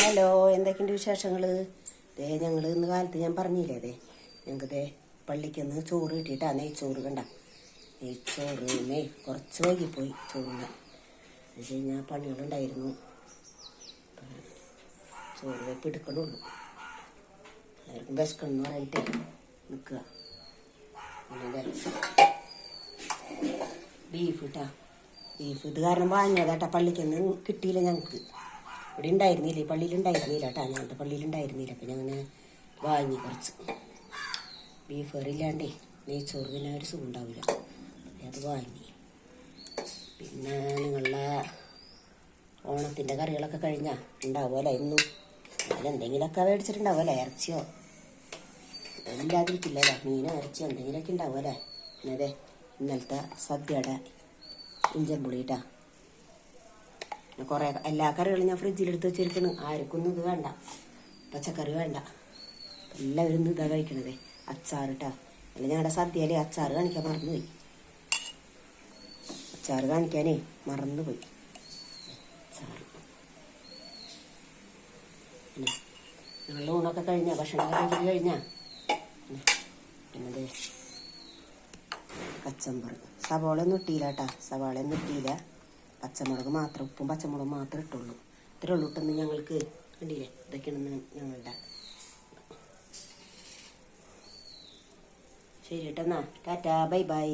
Hello, എന്തൊക്കെയുണ്ട് വിശേഷങ്ങൾ? ഞങ്ങൾ ഇന്ന് കാലത്ത് ഞാൻ പറഞ്ഞില്ലേ, ഞങ്ങൾക്ക് പള്ളിക്കൊന്ന് ചോറ് കിട്ടിയിട്ടാ. നെയ്ച്ചോറ് കണ്ട, നെയ്ച്ചോറ് കുറച്ച് വൈകിപ്പോയി ചോറിന്. എന്ന് വെച്ച് കഴിഞ്ഞാൽ പണികളുണ്ടായിരുന്നു. ചോറ് വെപ്പ് എടുക്കണുള്ളൂ. എല്ലാവർക്കും വിശക്കണമെന്ന് പറഞ്ഞിട്ട് നിൽക്കുക. പിന്നെ ബീഫ് ഇട്ടാ, ബീഫ് ഇത് കാരണം വാങ്ങിയതാട്ടാ. പള്ളിക്കൊന്നും കിട്ടിയില്ല ഞങ്ങൾക്ക്. ഇവിടെ ഉണ്ടായിരുന്നില്ല, ഈ പള്ളിയിലുണ്ടായിരുന്നില്ല കേട്ടാ. ഞങ്ങളുടെ പള്ളിയിലുണ്ടായിരുന്നില്ല. അപ്പം ഞാൻ അങ്ങനെ വാങ്ങി കുറച്ച്. ബീഫ് കറി ഇല്ലാണ്ടേ നെയ്ച്ചോറ് പിന്നെ ഒരു സുഖം ഉണ്ടാവില്ല. അത് വാങ്ങി. പിന്നെ നിങ്ങളുടെ ഓണത്തിൻ്റെ കറികളൊക്കെ കഴിഞ്ഞാൽ ഉണ്ടാവുമല്ലോ ഇന്നും. എന്തെങ്കിലുമൊക്കെ മേടിച്ചിട്ടുണ്ടാവുമല്ലേ, ഇറച്ചിയോ ഇല്ലാതിരിക്കില്ലല്ലേ, മീനോ ഇറച്ചിയോ എന്തെങ്കിലുമൊക്കെ ഉണ്ടാവുമല്ലേ. പിന്നെ അതെ ഇന്നലത്തെ സദ്യയുടെ ഇഞ്ചമ്പുളി ഇട്ടാ. കുറേ എല്ലാ കറികളും ഞാൻ ഫ്രിഡ്ജിലെടുത്ത് വെച്ചിരിക്കണം. ആർക്കൊന്നും ഇത് വേണ്ട, പച്ചക്കറി വേണ്ട. എല്ലാവരും ഇതാ കഴിക്കണതേ. അച്ചാറിട്ടാ. അല്ല, ഞങ്ങളുടെ സദ്യയിലെ അച്ചാറ് കാണിക്കാൻ മറന്നുപോയി. അച്ചാറ് കാണിക്കാനേ മറന്നുപോയി. അച്ചാറ് പിന്നെ ഞങ്ങളുടെ ഊണൊക്കെ കഴിഞ്ഞാൽ, ഭക്ഷണം കഴിഞ്ഞാൽ പിന്നെ കച്ചമ്പറ്. സവാള ഒന്നും ഇട്ടില്ല കേട്ടാ, സവാളയൊന്നും ഇട്ടില്ല. പച്ചമുളക് മാത്രം, ഉപ്പും പച്ചമുളകും മാത്രമേ ഇട്ടുള്ളൂ. ഇത്രേ ഉള്ളൂ ഇട്ടെന്ന് ഞങ്ങൾക്ക്. കണ്ടില്ലേ, ഇതൊക്കെയാണ് ഞങ്ങളുടെ. ശരി കേട്ടെന്നാ, ടാറ്റാ, ബൈ ബൈ.